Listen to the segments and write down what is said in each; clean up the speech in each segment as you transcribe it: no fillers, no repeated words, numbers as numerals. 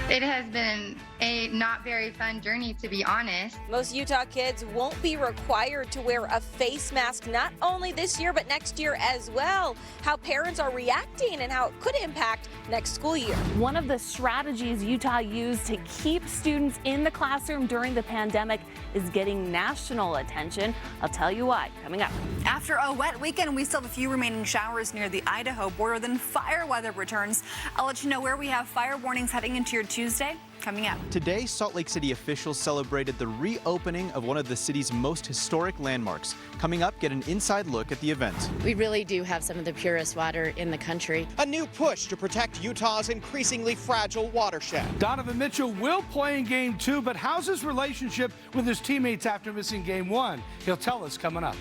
It has been a not very fun journey, to be honest. Most Utah kids won't be required to wear a face mask not only this year but next year as well. How parents are reacting and how it could impact next school year. One of the strategies Utah used to keep students in the classroom during the pandemic is getting national attention. I'll tell you why coming up. After a wet weekend, we still have a few remaining showers near the Idaho border. Then fire weather returns. I'll let you know where we have fire warnings heading into your Tuesday. Coming up. Today, Salt Lake City officials celebrated the reopening of one of the city's most historic landmarks. Coming up, get an inside look at the event. We really do have some of the purest water in the country. A new push to protect Utah's increasingly fragile watershed. Donovan Mitchell will play in Game 2, but how's his relationship with his teammates after missing Game 1? He'll tell us coming up.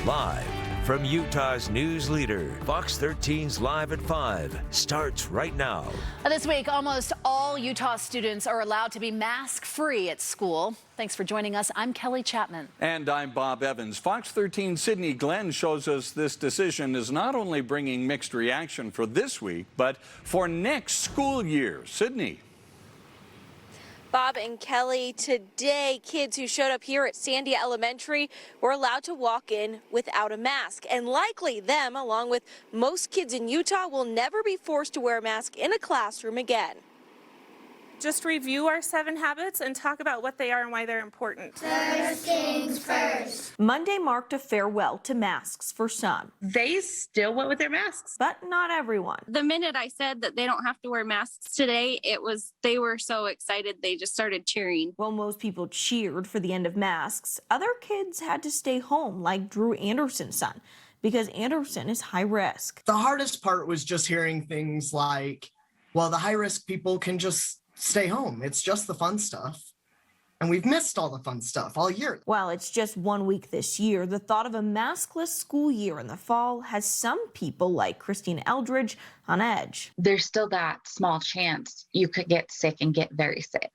Live from Utah's news leader, Fox 13's Live at 5 starts right now. This week, almost all Utah students are allowed to be mask-free at school. Thanks for joining us. I'm Kelly Chapman. And I'm Bob Evans. Fox 13's Sydney Glenn shows us this decision is not only bringing mixed reaction for this week, but for next school year. Sydney. Bob and Kelly, today kids who showed up here at Sandia Elementary were allowed to walk in without a mask, and likely them, along with most kids in Utah, will never be forced to wear a mask in a classroom again. Just review our 7 habits and talk about what they are and why they're important. First things first. Monday marked a farewell to masks for some. They still went with their masks, but not everyone. The minute I said that they don't have to wear masks today, they were so excited they just started cheering. While most people cheered for the end of masks, other kids had to stay home, like Drew Anderson's son, because Anderson is high risk. The hardest part was just hearing things like, well, the high risk people can just stay home. It's just the fun stuff. And we've missed all the fun stuff all year. While it's just 1 week this year, the thought of a maskless school year in the fall has some people like Christine Eldridge on edge. There's still that small chance you could get sick and get very sick.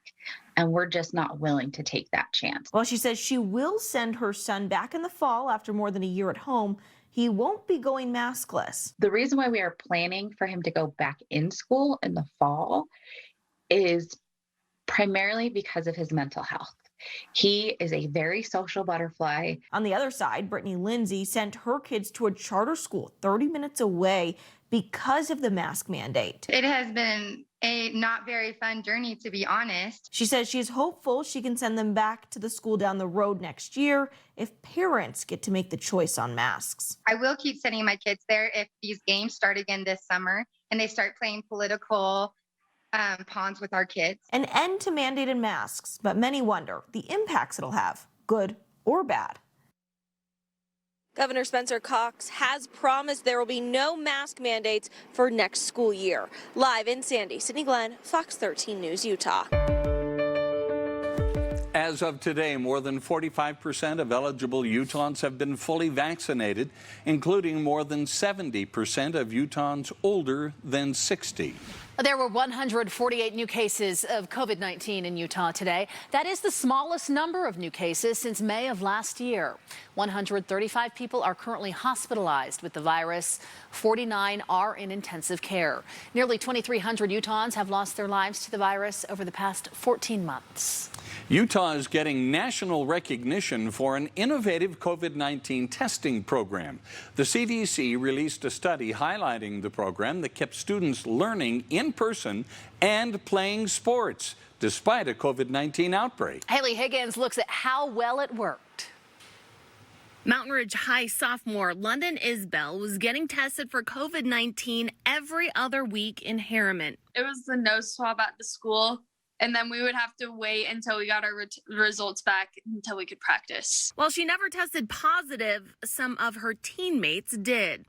And we're just not willing to take that chance. Well, she says she will send her son back in the fall after more than a year at home. He won't be going maskless. The reason why we are planning for him to go back in school in the fall is primarily because of his mental health. He is a very social butterfly. On the other side, Brittany Lindsay sent her kids to a charter school 30 minutes away because of the mask mandate. It has been a not very fun journey, to be honest. She says she's hopeful she can send them back to the school down the road next year if parents get to make the choice on masks. I will keep sending my kids there if these games start again this summer and they start playing political pawns with our kids. An end to mandated masks, but many wonder the impacts it'll have, good or bad. Governor Spencer Cox has promised there will be no mask mandates for next school year. Live in Sandy, Sydney Glenn, Fox 13 News, Utah. As of today, more than 45% of eligible Utahns have been fully vaccinated, including more than 70% of Utahns older than 60. There were 148 new cases of COVID-19 in Utah today. That is the smallest number of new cases since May of last year. 135 people are currently hospitalized with the virus. 49 are in intensive care. Nearly 2,300 Utahns have lost their lives to the virus over the past 14 months. Utah is getting national recognition for an innovative COVID-19 testing program. The CDC released a study highlighting the program that kept students learning in person and playing sports despite a COVID-19 outbreak. Haley Higgins looks at how well it worked. Mountain Ridge High sophomore London Isbell was getting tested for COVID-19 every other week in Harriman. It was the nose swab at the school, and then we would have to wait until we got our results back until we could practice. While she never tested positive, some of her teammates did.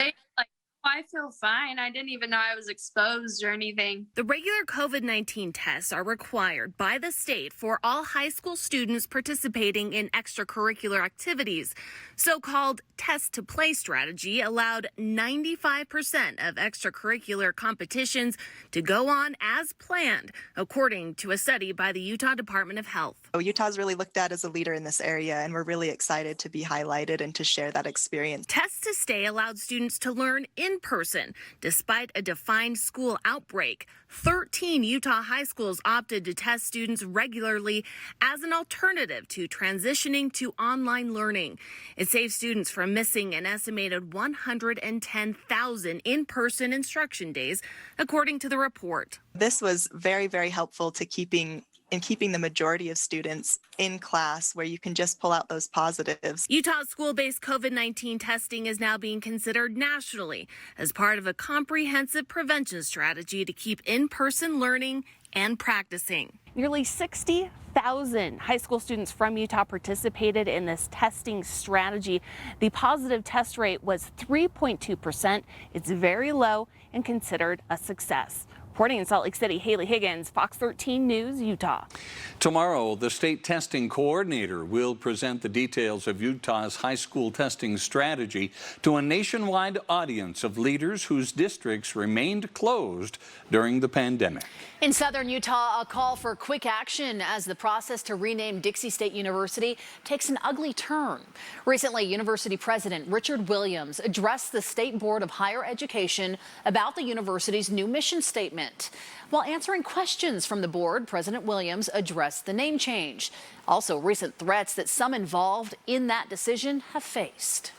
I feel fine. I didn't even know I was exposed or anything. The regular COVID-19 tests are required by the state for all high school students participating in extracurricular activities. So-called test-to-play strategy allowed 95% of extracurricular competitions to go on as planned, according to a study by the Utah Department of Health. Utah's really looked at as a leader in this area, and we're really excited to be highlighted and to share that experience. Test to Stay allowed students to learn in in person, despite a defined school outbreak. 13 Utah high schools opted to test students regularly as an alternative to transitioning to online learning. It saves students from missing an estimated 110,000 in-person instruction days, according to the report. This was very, very helpful to keeping the majority of students in class, where you can just pull out those positives. Utah's school-based COVID-19 testing is now being considered nationally as part of a comprehensive prevention strategy to keep in-person learning and practicing. Nearly 60,000 high school students from Utah participated in this testing strategy. The positive test rate was 3.2%. It's very low and considered a success. Reporting in Salt Lake City, Haley Higgins, Fox 13 News, Utah. Tomorrow, the state testing coordinator will present the details of Utah's high school testing strategy to a nationwide audience of leaders whose districts remained closed during the pandemic. In southern Utah, a call for quick action as the process to rename Dixie State University takes an ugly turn. Recently, University President Richard Williams addressed the State Board of Higher Education about the university's new mission statement. While answering questions from the board, President Williams addressed the name change. Also, recent threats that some involved in that decision have faced.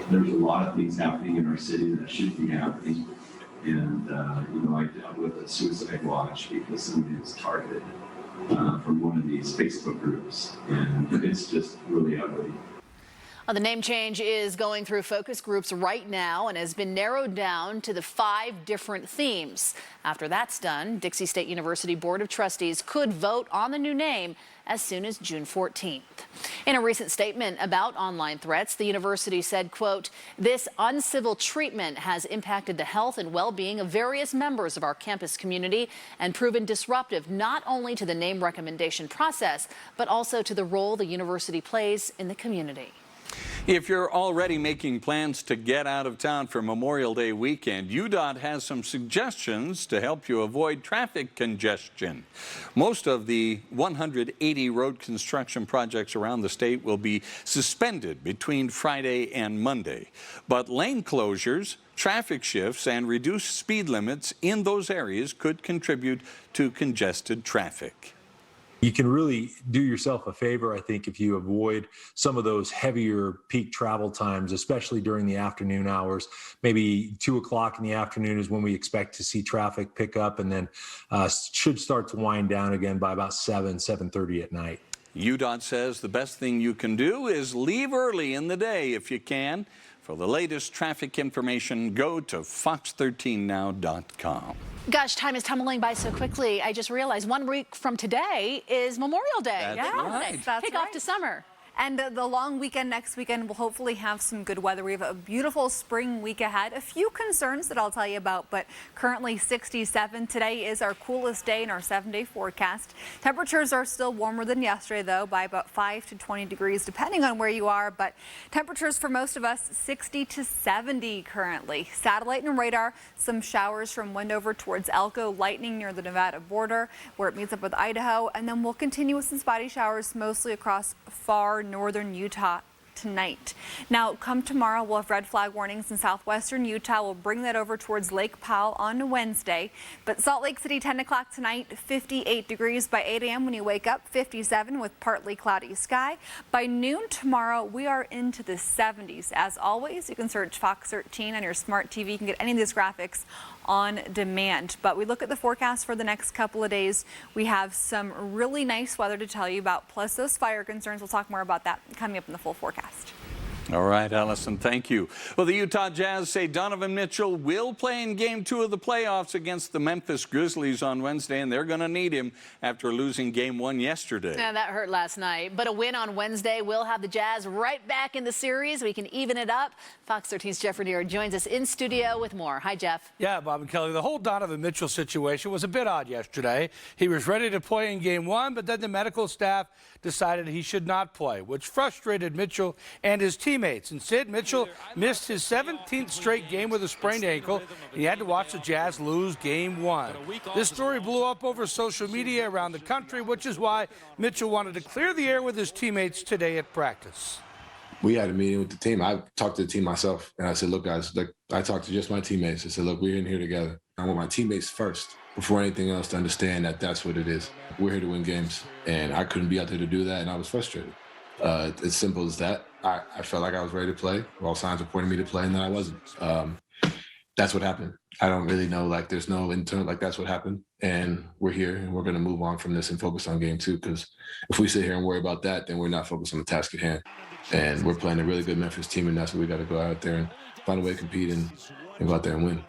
There's a lot of things happening in our city that shouldn't be happening. And, I dealt with a suicide watch because somebody was targeted from one of these Facebook groups. And it's just really ugly. The name change is going through focus groups right now and has been narrowed down to the 5 different themes. After that's done, Dixie State University Board of Trustees could vote on the new name as soon as June 14th. In a recent statement about online threats, the university said, quote, "This uncivil treatment has impacted the health and well-being of various members of our campus community and proven disruptive not only to the name recommendation process, but also to the role the university plays in the community." If you're already making plans to get out of town for Memorial Day weekend, UDOT has some suggestions to help you avoid traffic congestion. Most of the 180 road construction projects around the state will be suspended between Friday and Monday. But lane closures, traffic shifts, and reduced speed limits in those areas could contribute to congested traffic. You can really do yourself a favor, I think, if you avoid some of those heavier peak travel times, especially during the afternoon hours. Maybe 2 o'clock in the afternoon is when we expect to see traffic pick up, and then should start to wind down again by about 7:30 at night. UDOT says the best thing you can do is leave early in the day if you can. For the latest traffic information, go to fox13now.com. Gosh, time is tumbling by so quickly. I just realized 1 week from today is Memorial Day. That's right. Kick off to summer. And the long weekend next weekend will hopefully have some good weather. We have a beautiful spring week ahead. A few concerns that I'll tell you about, but currently 67. Today is our coolest day in our 7-day forecast. Temperatures are still warmer than yesterday, though, by about 5 to 20 degrees, depending on where you are. But temperatures for most of us, 60 to 70 currently. Satellite and radar, some showers from Wendover towards Elko, lightning near the Nevada border, where it meets up with Idaho. And then we'll continue with some spotty showers, mostly across far northern Utah tonight. Now, come tomorrow, we'll have red flag warnings in southwestern Utah. We'll bring that over towards Lake Powell on Wednesday. But Salt Lake City, 10 o'clock tonight, 58 degrees by 8 a.m. when you wake up, 57 with partly cloudy sky. By noon tomorrow, we are into the 70s. As always, you can search Fox 13 on your smart TV. You can get any of these graphics on demand. But we look at the forecast for the next couple of days. We have some really nice weather to tell you about, plus those fire concerns. We'll talk more about that coming up in the full forecast. All right, Allison, thank you. Well, the Utah Jazz say Donovan Mitchell will play in Game 2 of the playoffs against the Memphis Grizzlies on Wednesday, and they're going to need him after losing Game 1 yesterday. Yeah, that hurt last night, but a win on Wednesday will have the Jazz right back in the series. We can even it up. Fox 13's Jeff Raniere joins us in studio with more. Hi, Jeff. Yeah, Bob and Kelly, the whole Donovan Mitchell situation was a bit odd yesterday. He was ready to play in Game 1, but then the medical staff decided he should not play, which frustrated Mitchell and his teammates. Instead, Mitchell missed his 17th straight game with a sprained ankle, and he had to watch the Jazz lose Game 1. This story blew up over social media around the country, which is why Mitchell wanted to clear the air with his teammates today at practice. we had a meeting with the team. I talked to the team myself, and I said, look, guys, like, I talked to just my teammates. I said, look, we're in here together. I want my teammates first before anything else to understand that that's what it is. We're here to win games, and I couldn't be out there to do that, and I was frustrated. It's simple as that. I felt like I was ready to play. All signs were pointing me to play, and then I wasn't. That's what happened. I don't really know, like, there's no internal, like, that's what happened. And we're here, and we're going to move on from this and focus on game 2, because if we sit here and worry about that, then we're not focused on the task at hand. And we're playing a really good Memphis team, and that's what we got to go out there and find a way to compete and go out there and win.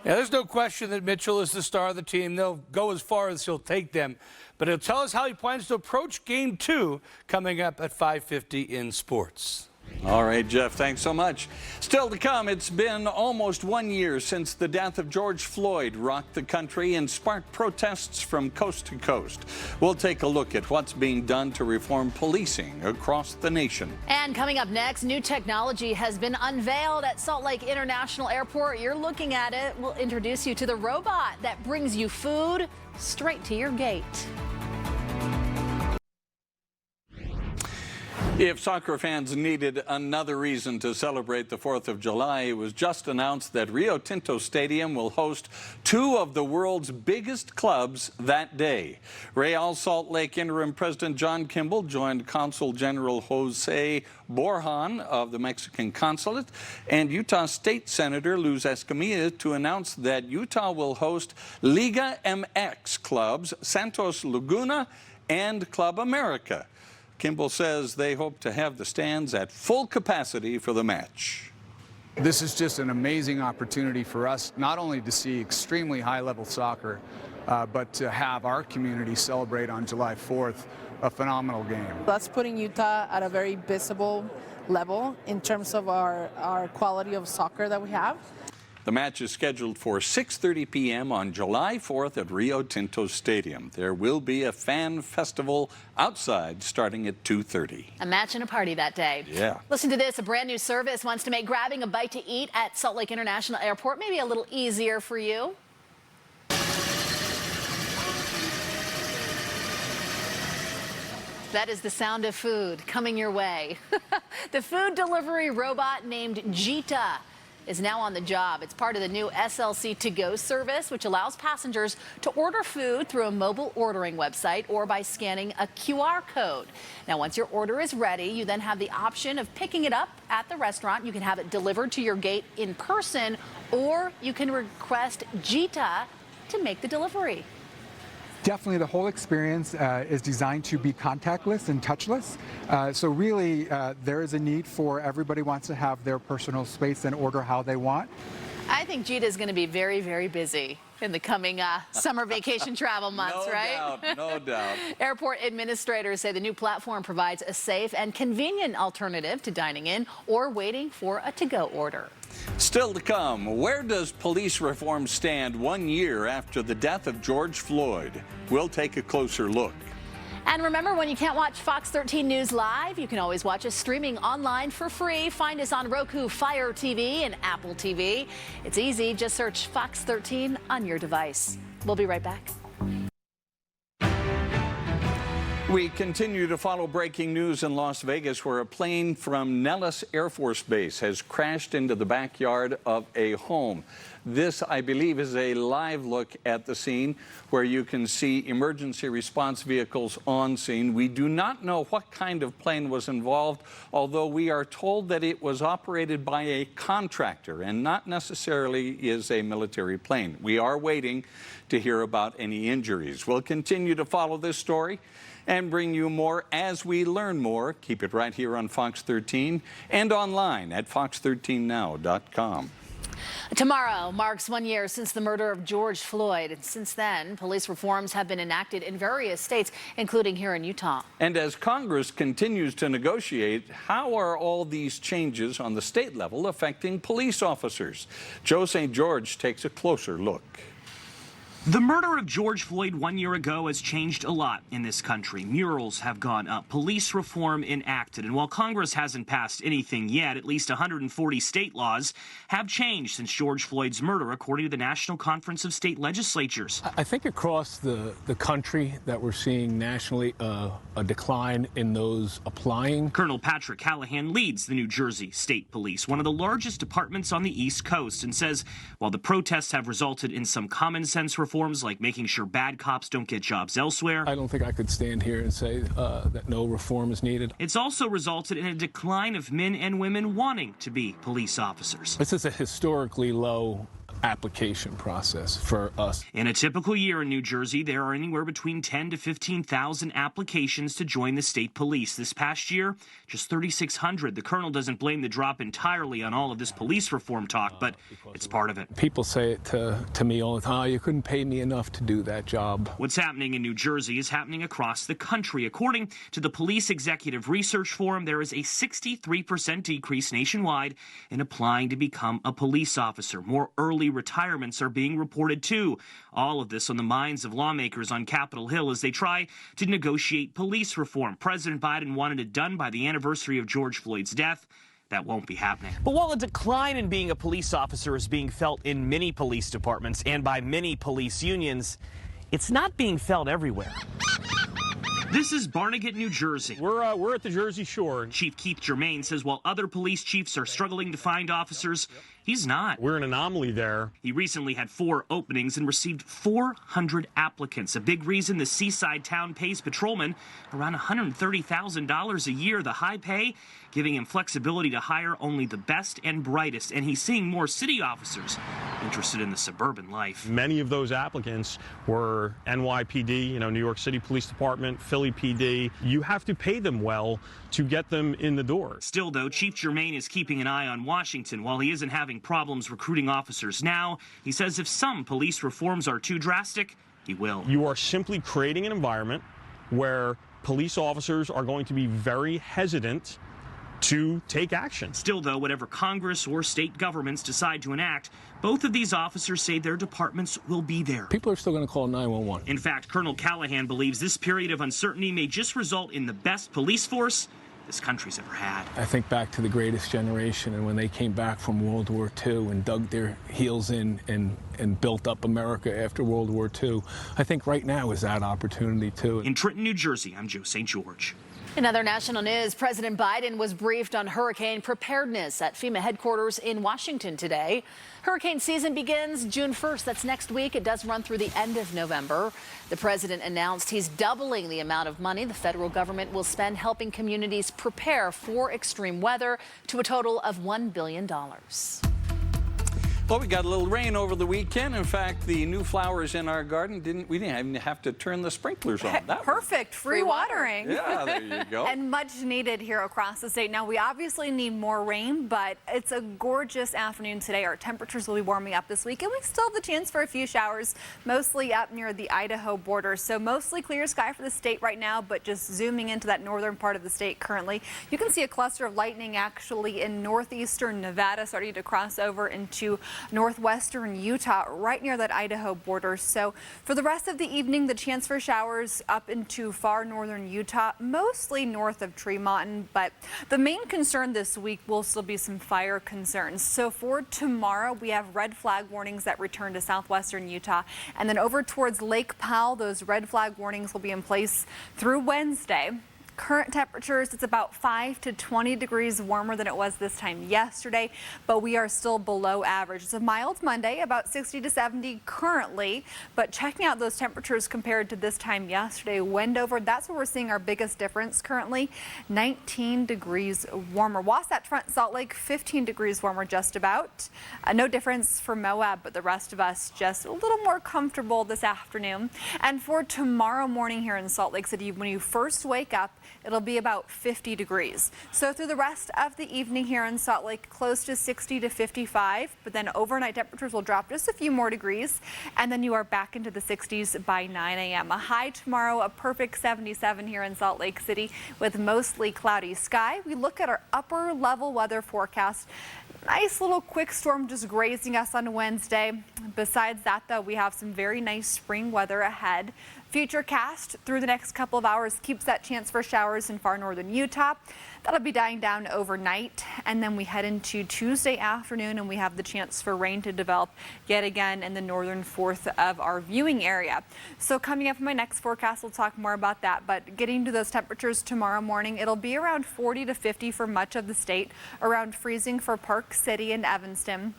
Yeah, there's no question that Mitchell is the star of the team. They'll go as far as he'll take them. But he'll tell us how he plans to approach Game 2 coming up at 5:50 in Sports. All right, Jeff, thanks so much. Still to come, it's been almost 1 year since the death of George Floyd rocked the country and sparked protests from coast to coast. We'll take a look at what's being done to reform policing across the nation. And coming up next, new technology has been unveiled at Salt Lake International Airport. You're looking at it. We'll introduce you to the robot that brings you food straight to your gate. If soccer fans needed another reason to celebrate the 4th of July, it was just announced that Rio Tinto Stadium will host 2 of the world's biggest clubs that day. Real Salt Lake Interim President John Kimball joined Consul General Jose Borjan of the Mexican Consulate and Utah State Senator Luz Escamilla to announce that Utah will host Liga MX clubs Santos Laguna and Club America. Kimball says they hope to have the stands at full capacity for the match. This is just an amazing opportunity for us, not only to see extremely high-level soccer, but to have our community celebrate on July 4th a phenomenal game. That's putting Utah at a very visible level in terms of our quality of soccer that we have. The match is scheduled for 6:30 p.m. on July 4th at Rio Tinto Stadium. There will be a fan festival outside starting at 2:30. A match and a party that day. Yeah. Listen to this. A brand new service wants to make grabbing a bite to eat at Salt Lake International Airport maybe a little easier for you. That is the sound of food coming your way. The food delivery robot named Jita is now on the job. It's part of the new SLC To Go service, which allows passengers to order food through a mobile ordering website or by scanning a QR code. Now, once your order is ready, you then have the option of picking it up at the restaurant. You can have it delivered to your gate in person, or you can request Jita to make the delivery. Definitely the whole experience is designed to be contactless and touchless. So really there is a need for everybody wants to have their personal space and order how they want. I think Jita is going to be very, very busy in the coming summer vacation travel months, right? No doubt. Airport administrators say the new platform provides a safe and convenient alternative to dining in or waiting for a to-go order. Still to come, where does police reform stand 1 year after the death of George Floyd? We'll take a closer look. And remember, when you can't watch Fox 13 News live, you can always watch us streaming online for free. Find us on Roku, Fire TV, and Apple TV. It's easy. Just search Fox 13 on your device. We'll be right back. We continue to follow breaking news in Las Vegas, where a plane from Nellis Air Force Base has crashed into the backyard of a home. This, I believe, is a live look at the scene where you can see emergency response vehicles on scene. We do not know what kind of plane was involved, although we are told that it was operated by a contractor and not necessarily is a military plane. We are waiting to hear about any injuries. We'll continue to follow this story and bring you more as we learn more. Keep it right here on Fox 13 and online at fox13now.com. Tomorrow marks 1 year since the murder of George Floyd. And since then, police reforms have been enacted in various states, including here in Utah. And as Congress continues to negotiate, how are all these changes on the state level affecting police officers? Joe St. George takes a closer look. The murder of George Floyd 1 year ago has changed a lot in this country. Murals have gone up, police reform enacted, and while Congress hasn't passed anything yet, at least 140 state laws have changed since George Floyd's murder, according to the National Conference of State Legislatures. I think across the country that we're seeing nationally a decline in those applying. Colonel Patrick Callahan leads the New Jersey State Police, one of the largest departments on the East Coast, and says while the protests have resulted in some common sense reforms like making sure bad cops don't get jobs elsewhere, I don't think I could stand here and say that no reform is needed. It's also resulted in a decline of men and women wanting to be police officers. This is a historically low application process for us. In a typical year in New Jersey, there are anywhere between 10 to 15,000 applications to join the state police. This past year, just 3,600. The colonel doesn't blame the drop entirely on all of this police reform talk, but it's part of it. People say it to me all the time, oh, you couldn't pay me enough to do that job. What's happening in New Jersey is happening across the country. According to the Police Executive Research Forum, there is a 63% decrease nationwide in applying to become a police officer. More early retirements are being reported too. All of this on the minds of lawmakers on Capitol Hill as they try to negotiate police reform. President Biden wanted it done by the anniversary of George Floyd's death. That won't be happening. But while a decline in being a police officer is being felt in many police departments and by many police unions, it's not being felt everywhere. This is Barnegat, New Jersey. We're at the Jersey Shore. Chief Keith Germain says while other police chiefs are struggling to find officers, he's not. We're an anomaly there. He recently had 4 openings and received 400 applicants. A big reason the seaside town pays patrolmen around $130,000 a year. The high pay giving him flexibility to hire only the best and brightest. And he's seeing more city officers interested in the suburban life. Many of those applicants were NYPD, New York City Police Department, Philly PD. You have to pay them well to get them in the door. Still, though, Chief Germain is keeping an eye on Washington. While he isn't having problems recruiting officers now, he says if some police reforms are too drastic, he will. You are simply creating an environment where police officers are going to be very hesitant to take action. Still, though, whatever Congress or state governments decide to enact, both of these officers say their departments will be there. People are still going to call 911. In fact, Colonel Callahan believes this period of uncertainty may just result in the best police force this country's ever had. I think back to the greatest generation and when they came back from World War II and dug their heels in and built up America after World War II. I think right now is that opportunity too. In Trenton, New Jersey, I'm Joe St. George. In other national news, President Biden was briefed on hurricane preparedness at FEMA headquarters in Washington today. Hurricane season begins June 1st. That's next week. It does run through the end of November. The president announced he's doubling the amount of money the federal government will spend helping communities prepare for extreme weather to a total of $1 billion. Well, we got a little rain over the weekend. In fact, the new flowers in our garden we didn't even have to turn the sprinklers on. That Perfect, free watering. Yeah, there you go. And much needed here across the state. Now, we obviously need more rain, but it's a gorgeous afternoon today. Our temperatures will be warming up this week, and we still have the chance for a few showers, mostly up near the Idaho border. So mostly clear sky for the state right now, but just zooming into that northern part of the state currently, you can see a cluster of lightning actually in northeastern Nevada starting to cross over into northwestern Utah, right near that Idaho border. So for the rest of the evening, the chance for showers up into far northern Utah, mostly north of Tree Mountain. But the main concern this week will still be some fire concerns. So for tomorrow, we have red flag warnings that return to southwestern Utah. And then over towards Lake Powell, those red flag warnings will be in place through Wednesday. Current temperatures, it's about 5 to 20 degrees warmer than it was this time yesterday, but we are still below average. It's a mild Monday, about 60 to 70 currently, but checking out those temperatures compared to this time yesterday, Wendover, that's where we're seeing our biggest difference currently, 19 degrees warmer. Wasatch Front, Salt Lake, 15 degrees warmer just about. No difference for Moab, but the rest of us just a little more comfortable this afternoon. And for tomorrow morning here in Salt Lake City, when you first wake up, it'll be about 50 degrees. So through the rest of the evening here in Salt Lake, close to 60 to 55, but then overnight temperatures will drop just a few more degrees, and then you are back into the 60s by 9 a.m. A high tomorrow, a perfect 77 here in Salt Lake City with mostly cloudy sky. We look at our upper level weather forecast. Nice little quick storm just grazing us on Wednesday. Besides that, though, we have some very nice spring weather ahead. Futurecast through the next couple of hours keeps that chance for showers in far northern Utah. That'll be dying down overnight, and then we head into Tuesday afternoon and we have the chance for rain to develop yet again in the northern fourth of our viewing area. So coming up in my next forecast, we'll talk more about that, but getting to those temperatures tomorrow morning, it'll be around 40 to 50 for much of the state, around freezing for Park City and Evanston.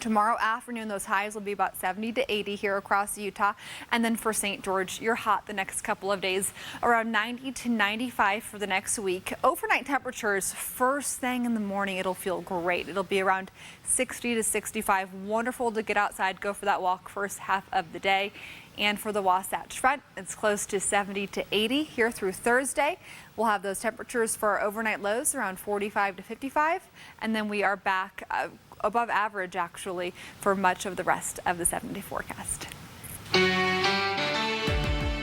Tomorrow afternoon, those highs will be about 70 to 80 here across Utah. And then for St. George, you're hot the next couple of days, around 90 to 95 for the next week. Overnight temperatures, first thing in the morning, it'll feel great. It'll be around 60 to 65. Wonderful to get outside, go for that walk first half of the day. And for the Wasatch Front, it's close to 70 to 80 here through Thursday. We'll have those temperatures for our overnight lows around 45 to 55. And then we are back above average, actually, for much of the rest of the 7-day forecast.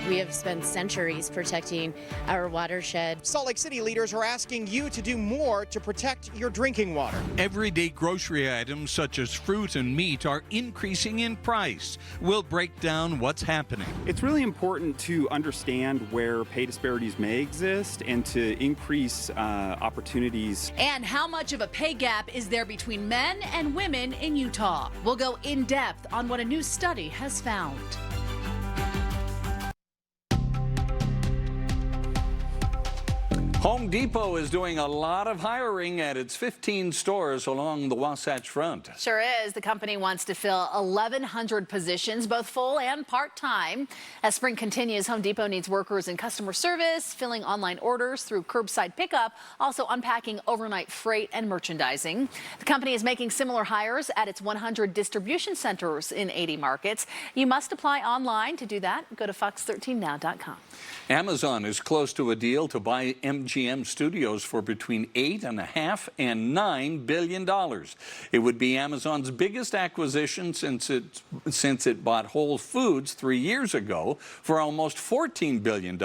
We have spent centuries protecting our watershed. Salt Lake City leaders are asking you to do more to protect your drinking water. Everyday grocery items such as fruit and meat are increasing in price. We'll break down what's happening. It's really important to understand where pay disparities may exist and to increase opportunities. And how much of a pay gap is there between men and women in Utah? We'll go in depth on what a new study has found. Home Depot is doing a lot of hiring at its 15 stores along the Wasatch Front. Sure is. The company wants to fill 1,100 positions, both full and part-time. As spring continues, Home Depot needs workers in customer service, filling online orders through curbside pickup, also unpacking overnight freight and merchandising. The company is making similar hires at its 100 distribution centers in 80 markets. You must apply online. To do that, go to fox13now.com. Amazon is close to a deal to buy MGM Studios for between $8.5 and $9 billion. It would be Amazon's biggest acquisition since it bought Whole Foods 3 years ago for almost $14 billion.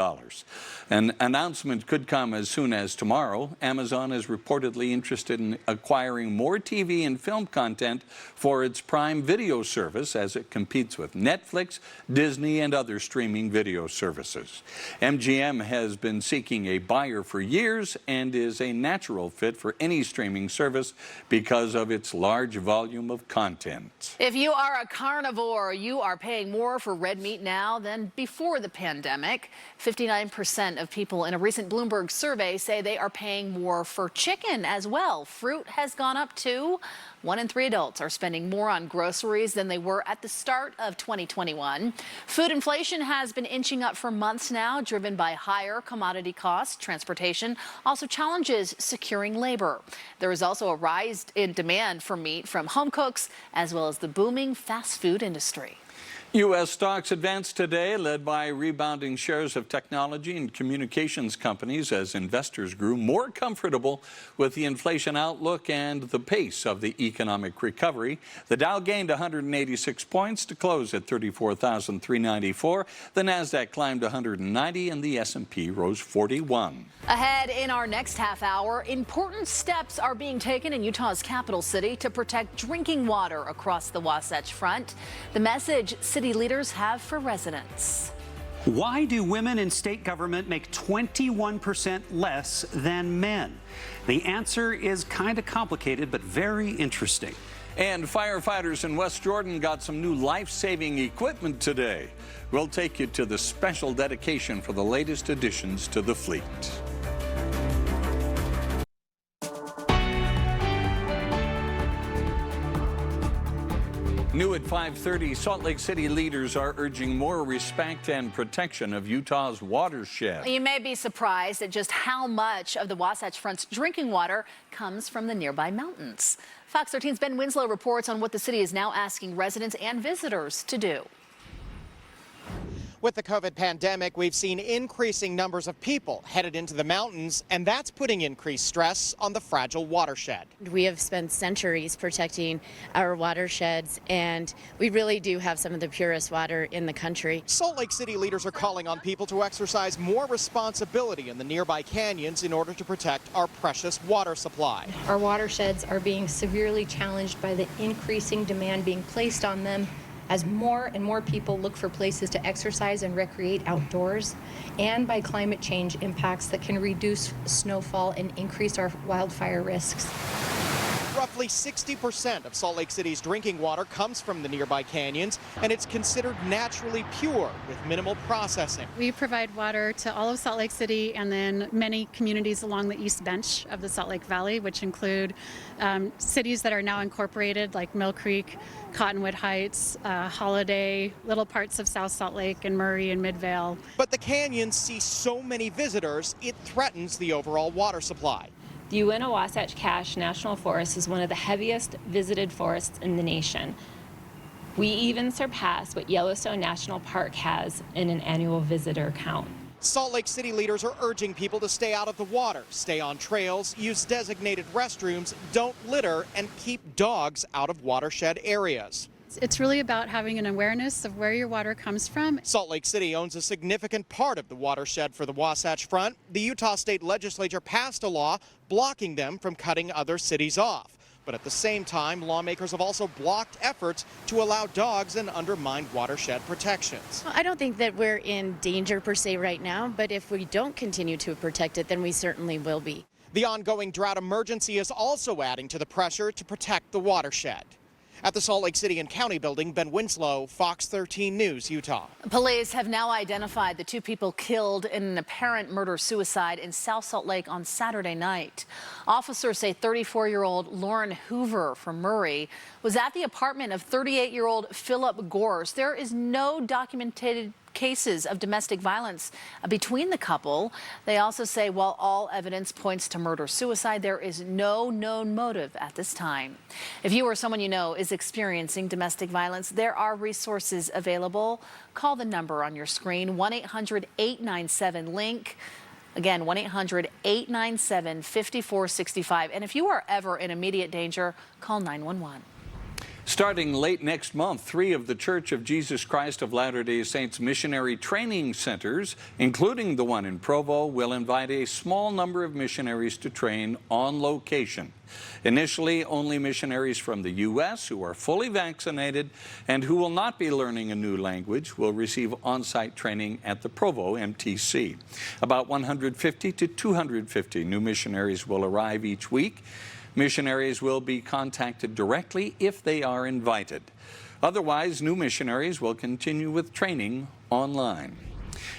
An announcement could come as soon as tomorrow. Amazon is reportedly interested in acquiring more TV and film content for its Prime Video service as it competes with Netflix, Disney, and other streaming video services. MGM has been seeking a buyer for years and is a natural fit for any streaming service because of its large volume of content. If you are a carnivore, you are paying more for red meat now than before the pandemic. 59% of people in a recent Bloomberg survey say they are paying more for chicken as well. Fruit has gone up too. 1 in 3 adults are spending more on groceries than they were at the start of 2021. Food inflation has been inching up for months now, driven by higher commodity costs, transportation, also challenges securing labor. There is also a rise in demand for meat from home cooks, as well as the booming fast food industry. U.S. stocks advanced today, led by rebounding shares of technology and communications companies as investors grew more comfortable with the inflation outlook and the pace of the economic recovery. The Dow gained 186 points to close at 34,394. The Nasdaq climbed 190 and the S&P rose 41. Ahead in our next half hour, important steps are being taken in Utah's capital city to protect drinking water across the Wasatch Front. The message city leaders have for residents. Why do women in state government make 21% less than men? The answer is kind of complicated, but very interesting. And firefighters in West Jordan got some new life-saving equipment today. We'll take you to the special dedication for the latest additions to the fleet. New at 5:30, Salt Lake City leaders are urging more respect and protection of Utah's watershed. You may be surprised at just how much of the Wasatch Front's drinking water comes from the nearby mountains. Fox 13's Ben Winslow reports on what the city is now asking residents and visitors to do. With the COVID pandemic, we've seen increasing numbers of people headed into the mountains, and that's putting increased stress on the fragile watershed. We have spent centuries protecting our watersheds, and we really do have some of the purest water in the country. Salt Lake City leaders are calling on people to exercise more responsibility in the nearby canyons in order to protect our precious water supply. Our watersheds are being severely challenged by the increasing demand being placed on them as more and more people look for places to exercise and recreate outdoors, and by climate change impacts that can reduce snowfall and increase our wildfire risks. Roughly 60% of Salt Lake City's drinking water comes from the nearby canyons, and it's considered naturally pure with minimal processing. We provide water to all of Salt Lake City and then many communities along the east bench of the Salt Lake Valley, which include cities that are now incorporated like Mill Creek, Cottonwood Heights, Holiday, little parts of South Salt Lake and Murray and Midvale. But the canyons see so many visitors, it threatens the overall water supply. The Uinta Wasatch Cache National Forest is one of the heaviest visited forests in the nation. We even surpass what Yellowstone National Park has in an annual visitor count. Salt Lake City leaders are urging people to stay out of the water, stay on trails, use designated restrooms, don't litter, and keep dogs out of watershed areas. It's really about having an awareness of where your water comes from. Salt Lake City owns a significant part of the watershed for the Wasatch Front. The Utah State Legislature passed a law blocking them from cutting other cities off. But at the same time, lawmakers have also blocked efforts to allow dogs and undermined watershed protections. I don't think that we're in danger per se right now, but if we don't continue to protect it, then we certainly will be. The ongoing drought emergency is also adding to the pressure to protect the watershed. At the Salt Lake City and County Building, Ben Winslow, Fox 13 News, Utah. Police have now identified the two people killed in an apparent murder-suicide in South Salt Lake on Saturday night. Officers say 34-year-old Lauren Hoover from Murray was at the apartment of 38-year-old Philip Gorse. There is no documented cases of domestic violence between the couple. They also say while all evidence points to murder-suicide, there is no known motive at this time. If you or someone you know is experiencing domestic violence, there are resources available. Call the number on your screen, 1-800-897-LINK. Again, 1-800-897-5465. And if you are ever in immediate danger, call 911. Starting late next month, 3 of the Church of Jesus Christ of Latter-day Saints missionary training centers, including the one in Provo, will invite a small number of missionaries to train on location. Initially, only missionaries from the U.S. who are fully vaccinated and who will not be learning a new language will receive on-site training at the Provo MTC. About 150 to 250 new missionaries will arrive each week. Missionaries will be contacted directly if they are invited. Otherwise, new missionaries will continue with training online.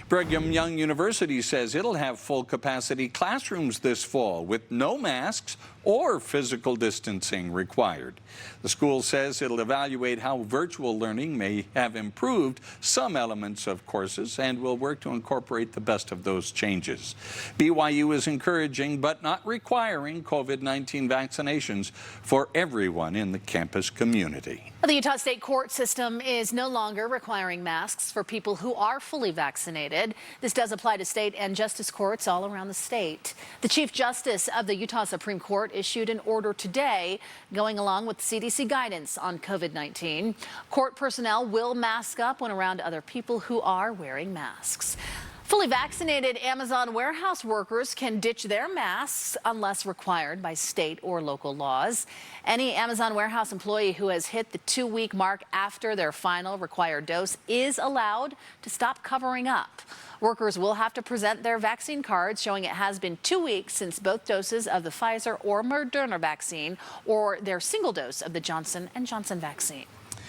Brigham Young University says it'll have full capacity classrooms this fall with no masks or physical distancing required. The school says it'll evaluate how virtual learning may have improved some elements of courses and will work to incorporate the best of those changes. BYU is encouraging but not requiring COVID-19 vaccinations for everyone in the campus community. The Utah State court system is no longer requiring masks for people who are fully vaccinated. This does apply to state and justice courts all around the state. The Chief Justice of the Utah Supreme Court issued an order today going along with CDC guidance on COVID-19. Court personnel will mask up when around other people who are wearing masks. Fully vaccinated Amazon warehouse workers can ditch their masks unless required by state or local laws. Any Amazon warehouse employee who has hit the 2-week mark after their final required dose is allowed to stop covering up. Workers will have to present their vaccine cards showing it has been 2 weeks since both doses of the Pfizer or Moderna vaccine or their single dose of the Johnson & Johnson vaccine.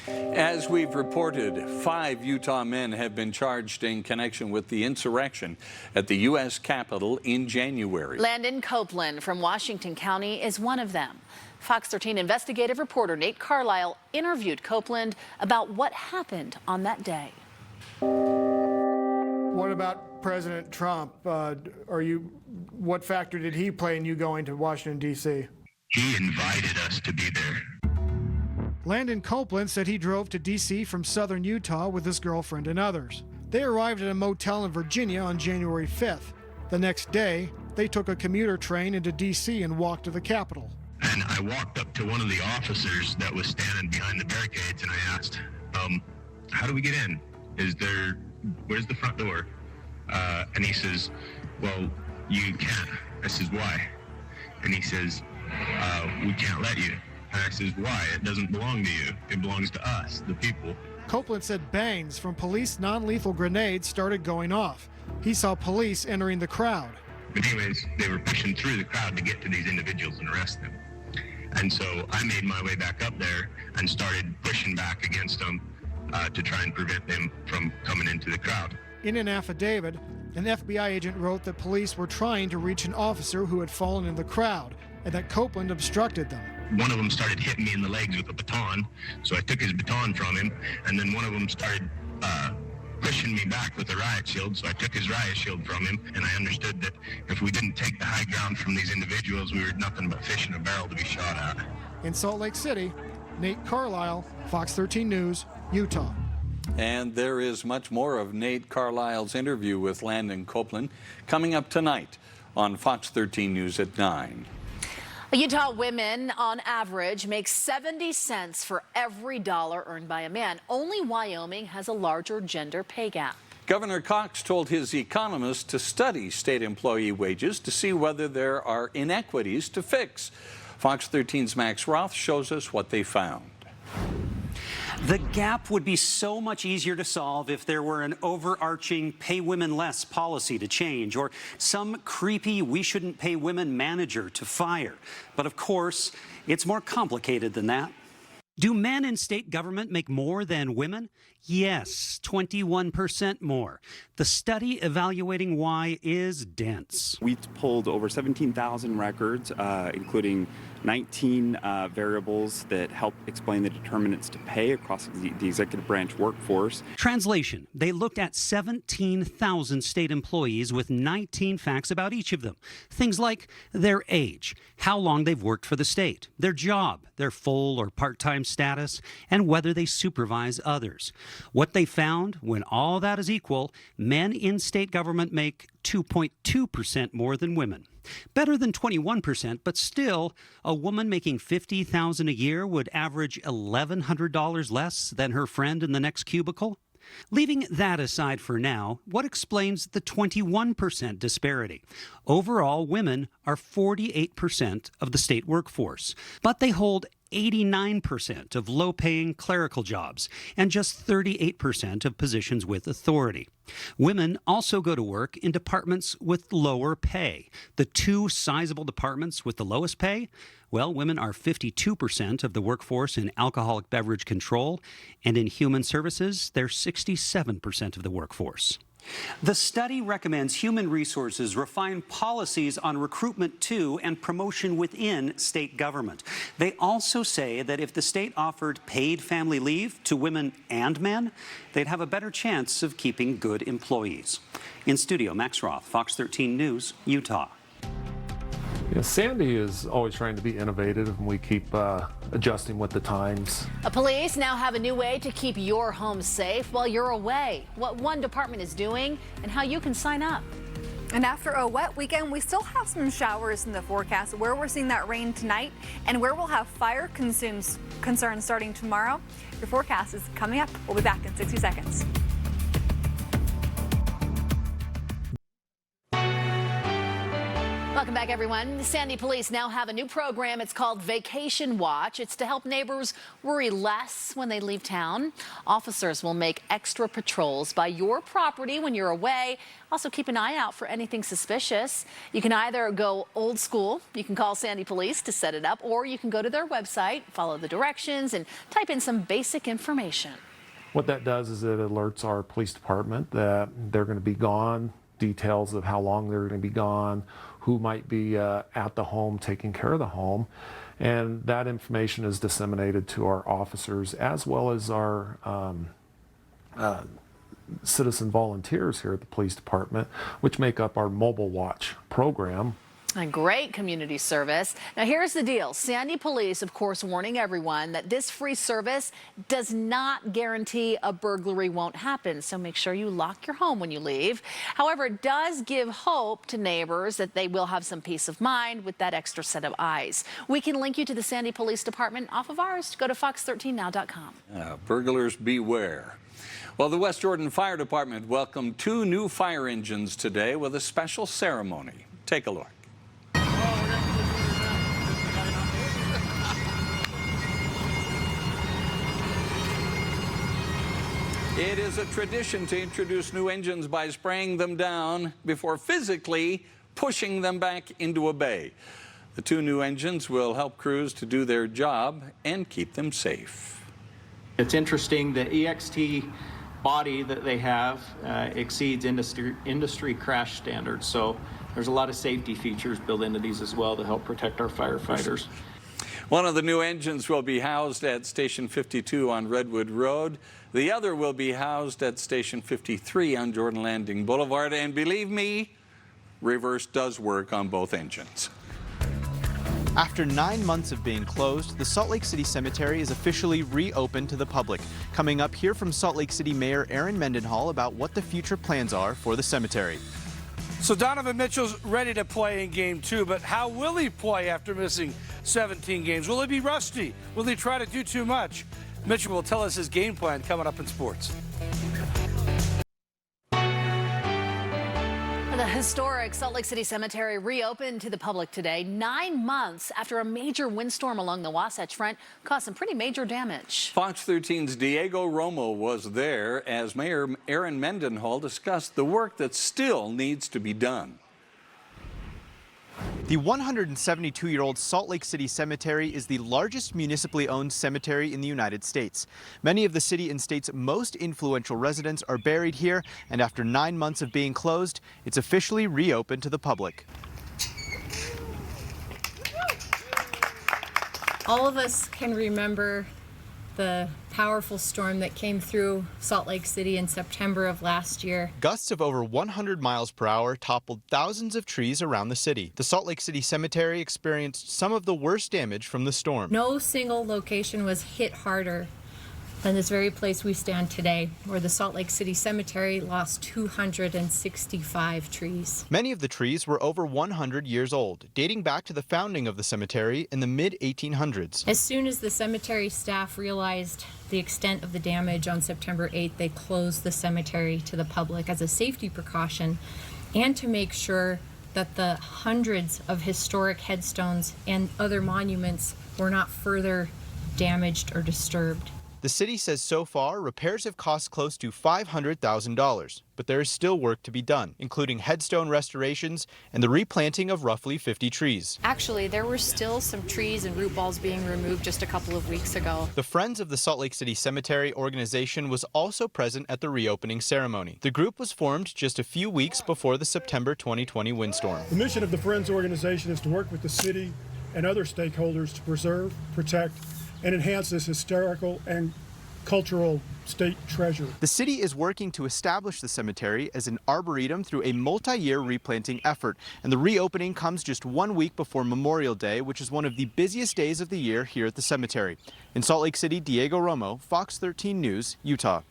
As we've reported, 5 Utah men have been charged in connection with the insurrection at the U.S. Capitol in January. Landon Copeland from Washington County is one of them. Fox 13 investigative reporter Nate Carlisle interviewed Copeland about what happened on that day. What about President Trump? What factor did he play in you going to Washington, D.C.? He invited us to be there. Landon Copeland said he drove to D.C. from southern Utah with his girlfriend and others. They arrived at a motel in Virginia on January 5th. The next day, they took a commuter train into D.C. and walked to the Capitol. And I walked up to one of the officers that was standing behind the barricades, and I asked, how do we get in? Where's the front door? And he says, well, you can't. I says, why? And he says, we can't let you. And I says, why? It doesn't belong to you. It belongs to us, the people. Copeland said bangs from police non-lethal grenades started going off. He saw police entering the crowd. But anyways, they were pushing through the crowd to get to these individuals and arrest them. And so I made my way back up there and started pushing back against them to try and prevent them from coming into the crowd. In an affidavit, an FBI agent wrote that police were trying to reach an officer who had fallen in the crowd and that Copeland obstructed them. One of them started hitting me in the legs with a baton, so I took his baton from him, and then one of them started pushing me back with a riot shield, so I took his riot shield from him, and I understood that if we didn't take the high ground from these individuals, we were nothing but fish in a barrel to be shot at. In Salt Lake City, Nate Carlisle, Fox 13 News, Utah. And there is much more of Nate Carlisle's interview with Landon Copeland coming up tonight on Fox 13 News at 9. Utah women, on average, make 70 cents for every dollar earned by a man. Only Wyoming has a larger gender pay gap. Governor Cox told his economists to study state employee wages to see whether there are inequities to fix. Fox 13's Max Roth shows us what they found. The gap would be so much easier to solve if there were an overarching pay women less policy to change, or some creepy we shouldn't pay women manager to fire. But of course, it's more complicated than that. Do men in state government make more than women? Yes, 21% more. The study evaluating why is dense. We pulled over 17,000 records, including 19 variables that help explain the determinants to pay across the executive branch workforce. Translation: they looked at 17,000 state employees with 19 facts about each of them. Things like their age, how long they've worked for the state, their job, their full or part-time status, and whether they supervise others. What they found, when all that is equal, men in state government make 2.2% more than women. Better than 21%, but still, a woman making $50,000 a year would average $1,100 less than her friend in the next cubicle. Leaving that aside for now, what explains the 21% disparity? Overall, women are 48% of the state workforce, but they hold 89% of low-paying clerical jobs and just 38% of positions with authority. Women also go to work in departments with lower pay. The two sizable departments with the lowest pay, well, women are 52% of the workforce in alcoholic beverage control, and in human services, they're 67% of the workforce. The study recommends human resources refine policies on recruitment to and promotion within state government. They also say that if the state offered paid family leave to women and men, they'd have a better chance of keeping good employees. In studio, Max Roth, Fox 13 News, Utah. Yeah, Sandy is always trying to be innovative, and we keep adjusting with the times. Police now have a new way to keep your home safe while you're away. What one department is doing and how you can sign up. And after a wet weekend, we still have some showers in the forecast. Where we're seeing that rain tonight and where we'll have fire concerns starting tomorrow. Your forecast is coming up. We'll be back in 60 seconds. Welcome back, everyone. Sandy police now have a new program. It's called Vacation Watch. It's to help neighbors worry less when they leave town. Officers will make extra patrols by your property when you're away. Also, keep an eye out for anything suspicious. You can either go old school, you can call Sandy police to set it up, or you can go to their website, follow the directions, and type in some basic information. What that does is it alerts our police department that they're going to be gone, details of how long they're going to be gone, who might be at the home taking care of the home, and that information is disseminated to our officers as well as our citizen volunteers here at the police department, which make up our Mobile Watch program. A great community service. Now, here's the deal. Sandy Police, of course, warning everyone that this free service does not guarantee a burglary won't happen. So make sure you lock your home when you leave. However, it does give hope to neighbors that they will have some peace of mind with that extra set of eyes. We can link you to the Sandy Police Department off of ours. Go to fox13now.com. Burglars beware. Well, the West Jordan Fire Department welcomed 2 new fire engines today with a special ceremony. Take a look. It is a tradition to introduce new engines by spraying them down before physically pushing them back into a bay. The 2 new engines will help crews to do their job and keep them safe. It's interesting, the EXT body that they have exceeds industry crash standards, so there's a lot of safety features built into these as well to help protect our firefighters. One of the new engines will be housed at Station 52 on Redwood Road. The other will be housed at Station 53 on Jordan Landing Boulevard. And believe me, reverse does work on both engines. After 9 months of being closed, the Salt Lake City Cemetery is officially reopened to the public. Coming up, hear from Salt Lake City Mayor Aaron Mendenhall about what the future plans are for the cemetery. So Donovan Mitchell's ready to play in Game 2, but how will he play after missing 17 games? Will he be rusty? Will he try to do too much? Mitchell will tell us his game plan coming up in sports. The historic Salt Lake City Cemetery reopened to the public today, 9 months after a major windstorm along the Wasatch Front caused some pretty major damage. Fox 13's Diego Romo was there as Mayor Aaron Mendenhall discussed the work that still needs to be done. The 172-year-old Salt Lake City Cemetery is the largest municipally owned cemetery in the United States. Many of the city and state's most influential residents are buried here, and after 9 months of being closed, it's officially reopened to the public. All of us can remember the powerful storm that came through Salt Lake City in September of last year. Gusts of over 100 miles per hour toppled thousands of trees around the city. The Salt Lake City Cemetery experienced some of the worst damage from the storm. No single location was hit harder than this very place we stand today, where the Salt Lake City Cemetery lost 265 trees. Many of the trees were over 100 years old, dating back to the founding of the cemetery in the mid-1800s. As soon as the cemetery staff realized the extent of the damage on September 8th, they closed the cemetery to the public as a safety precaution and to make sure that the hundreds of historic headstones and other monuments were not further damaged or disturbed. The city says so far, repairs have cost close to $500,000, but there is still work to be done, including headstone restorations and the replanting of roughly 50 trees. Actually, there were still some trees and root balls being removed just a couple of weeks ago. The Friends of the Salt Lake City Cemetery organization was also present at the reopening ceremony. The group was formed just a few weeks before the September 2020 windstorm. The mission of the Friends organization is to work with the city and other stakeholders to preserve, protect, and enhance this historical and cultural state treasure. The city is working to establish the cemetery as an arboretum through a multi-year replanting effort, and the reopening comes just 1 week before Memorial Day, which is one of the busiest days of the year here at the cemetery. In Salt Lake City, Diego Romo, Fox 13 News, Utah.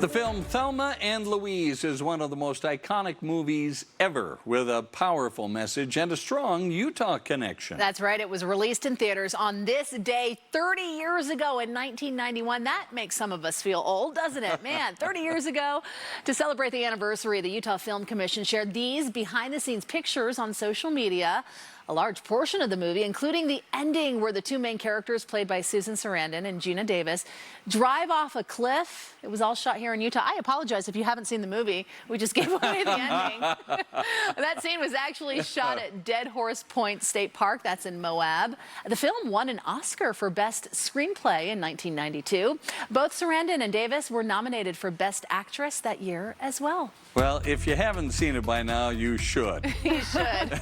The film Thelma and Louise is one of the most iconic movies ever, with a powerful message and a strong Utah connection. That's right. It was released in theaters on this day 30 years ago in 1991. That makes some of us feel old, doesn't it? Man, 30 years ago. To celebrate the anniversary, the Utah Film Commission shared these behind-the-scenes pictures on social media. A large portion of the movie, including the ending where the 2 main characters, played by Susan Sarandon and Gina Davis, drive off a cliff. It was all shot here in Utah. I apologize if you haven't seen the movie. We just gave away the ending. That scene was actually shot at Dead Horse Point State Park. That's in Moab. The film won an Oscar for Best Screenplay in 1992. Both Sarandon and Davis were nominated for Best Actress that year as well. Well, if you haven't seen it by now, you should. You should.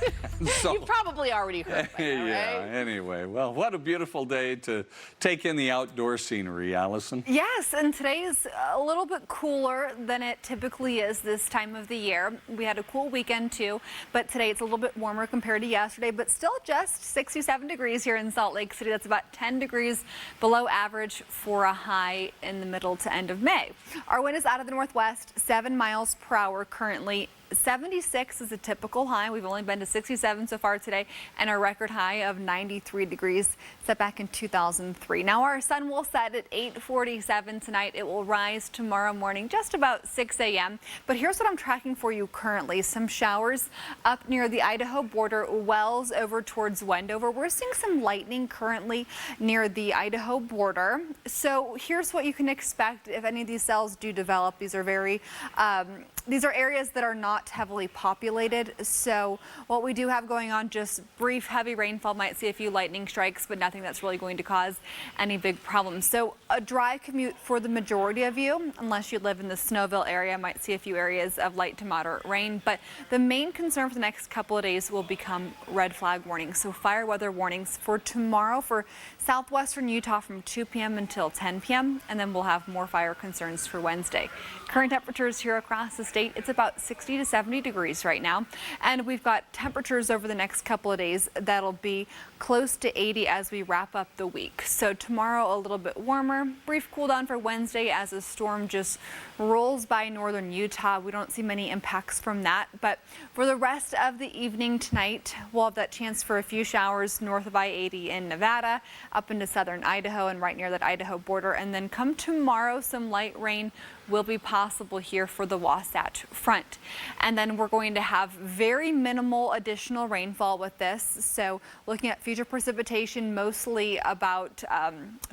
So, You've probably probably already heard by now, Yeah, right? anyway, well, what a beautiful day to take in the outdoor scenery, Allison. Yes, and today is a little bit cooler than it typically is this time of the year. We had a cool weekend too, but today it's a little bit warmer compared to yesterday, but still just 67 degrees here in Salt Lake City. That's about 10 degrees below average for a high in the middle to end of May. Our wind is out of the northwest, 7 miles per hour currently. 76 is a typical high. We've only been to 67 so far today, and our record high of 93 degrees set back in 2003. Now our sun will set at 8:47 tonight. It will rise tomorrow morning just about 6 a.m. But here's what I'm tracking for you currently. Some showers up near the Idaho border, Wells over towards Wendover. We're seeing some lightning currently near the Idaho border. So here's what you can expect if any of these cells do develop. These are areas that are not heavily populated. So what we do have going on, just brief heavy rainfall, might see a few lightning strikes, but nothing that's really going to cause any big problems. So a dry commute for the majority of you, unless you live in the Snowville area, might see a few areas of light to moderate rain. But the main concern for the next couple of days will become red flag warnings. So fire weather warnings for tomorrow for southwestern Utah from 2 p.m. until 10 p.m. And then we'll have more fire concerns for Wednesday. Current temperatures here across the state, it's about 60 to 70 degrees right now. And we've got temperatures over the next couple of days that'll be close to 80 as we wrap up the week. So tomorrow a little bit warmer, brief cool down for Wednesday as a storm just rolls by northern Utah. We don't see many impacts from that. But for the rest of the evening tonight, we'll have that chance for a few showers north of I-80 in Nevada, up into southern Idaho and right near that Idaho border. And then come tomorrow, some light rain will be possible here for the Wasatch Front. And then we're going to have very minimal additional rainfall with this. So looking at future precipitation, mostly about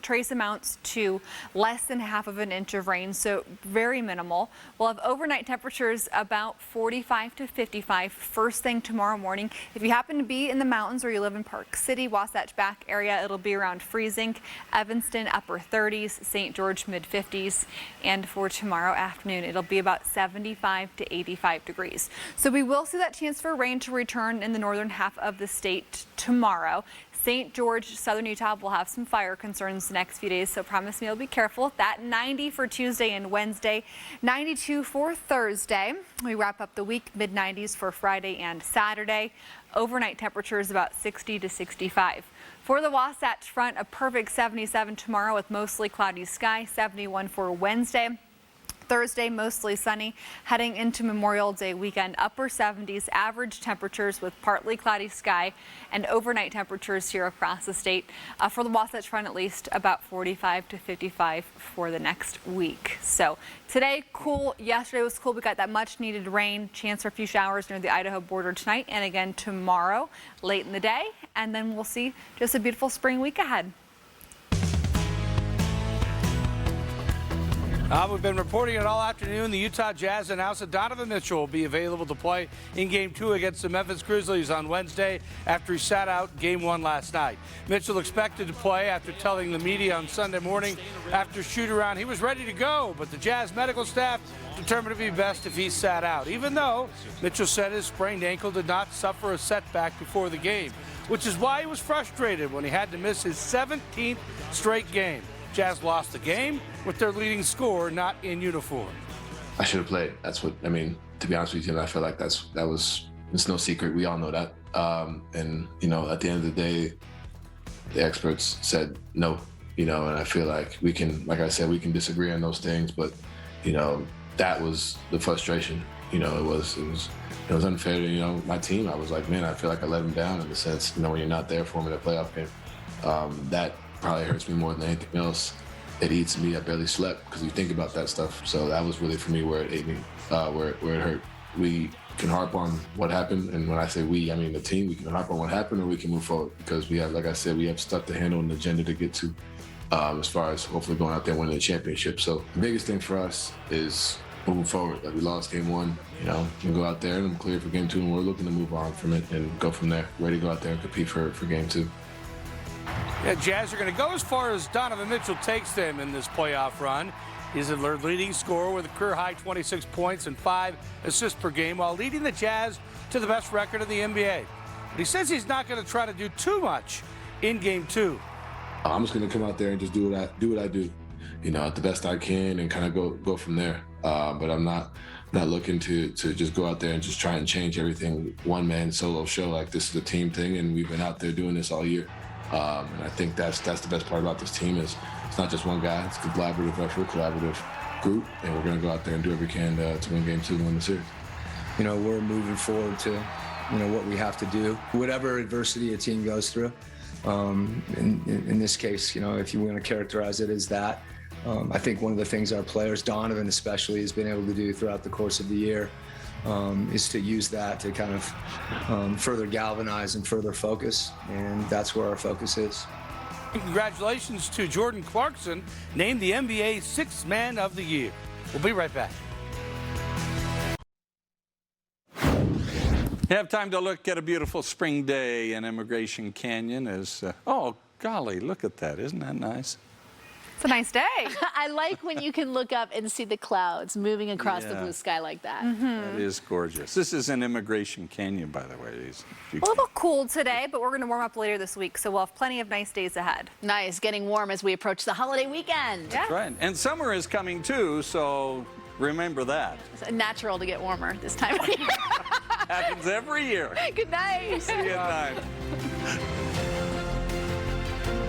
trace amounts to less than ½ of an inch of rain, so very minimal. We'll have overnight temperatures about 45 to 55 first thing tomorrow morning. If you happen to be in the mountains or you live in Park City, Wasatch back area, it'll be around freezing. Evanston, upper 30s, St. George, mid 50s, and for tomorrow afternoon, it'll be about 75 to 85 degrees. So we will see that chance for rain to return in the northern half of the state tomorrow. St. George, southern Utah will have some fire concerns the next few days, so promise me you'll be careful. That 90 for Tuesday and Wednesday, 92 for Thursday. We wrap up the week, mid-90s for Friday and Saturday. Overnight temperatures about 60 to 65. For the Wasatch Front, a perfect 77 tomorrow with mostly cloudy sky, 71 for Wednesday. Thursday, mostly sunny. Heading into Memorial Day weekend, upper 70s average temperatures with partly cloudy sky, and overnight temperatures here across the state. For the Wasatch Front, at least about 45 to 55 for the next week. So today, cool. Yesterday was cool. We got that much needed rain. Chance for a few showers near the Idaho border tonight and again tomorrow late in the day. And then we'll see just a beautiful spring week ahead. We've been reporting it all afternoon. The Utah Jazz announced that Donovan Mitchell will be available to play in Game 2 against the Memphis Grizzlies on Wednesday after he sat out Game 1 last night. Mitchell expected to play after telling the media on Sunday morning after shoot-around he was ready to go, but the Jazz medical staff determined it would be best if he sat out, even though Mitchell said his sprained ankle did not suffer a setback before the game, which is why he was frustrated when he had to miss his 17th straight game. Jazz lost the game with their leading scorer not in uniform. I should have played. That's what I mean. To be honest with you, I feel like it's no secret. We all know that. And you know, at the end of the day, the experts said no. You know, and I feel like we can, like I said, we can disagree on those things, but you know, that was the frustration. You know, it was unfair to, you know, my team. I was like, man, I feel like I let them down in the sense, you know, when you're not there for them in a playoff game. That probably hurts me more than anything else. It eats me. I barely slept because you think about that stuff. So that was really for me where it ate me, where it hurt. We can harp on what happened, and when I say we, I mean the team. We can harp on what happened, or we can move forward because we have, like I said, we have stuff to handle and an agenda to get to, as far as hopefully going out there and winning the championship. So the biggest thing for us is moving forward. Like we lost Game 1, you know, we go out there and I'm clear for Game 2, and we're looking to move on from it and go from there. Ready to go out there and compete for Game 2. Yeah, Jazz are going to go as far as Donovan Mitchell takes them in this playoff run. He's a leading scorer with a career-high 26 points and 5 assists per game while leading the Jazz to the best record in the NBA. but he says he's not going to try to do too much in Game 2. I'm just going to come out there and just do what I do, you know, at the best I can, and kind of go from there. But I'm not looking to just go out there and just try and change everything one man solo show. Like, this is a team thing, and we've been out there doing this all year. And I think that's the best part about this team is it's not just one guy. It's a collaborative effort, collaborative group, and we're going to go out there and do what we can to win Game 2 and win the series. You know, we're moving forward to, you know, what we have to do, whatever adversity a team goes through. In this case, you know, if you want to characterize it as that, I think one of the things our players, Donovan especially, has been able to do throughout the course of the year is to use that to kind of further galvanize and further focus, and that's where our focus is. Congratulations to Jordan Clarkson, named the NBA Sixth Man of the Year. We'll be right back. You have time to look at a beautiful spring day in Immigration Canyon as, oh, golly, look at that. Isn't that nice? It's a nice day. I like when you can look up and see the clouds moving across the blue sky like that. That is gorgeous. This is in Immigration Canyon, by the way. A little cool today, but we're going to warm up later this week, so we'll have plenty of nice days ahead. Nice, getting warm as we approach the holiday weekend. That's right. And summer is coming too, so remember that. It's natural to get warmer this time of year. Happens every year. Good night. See you at 9.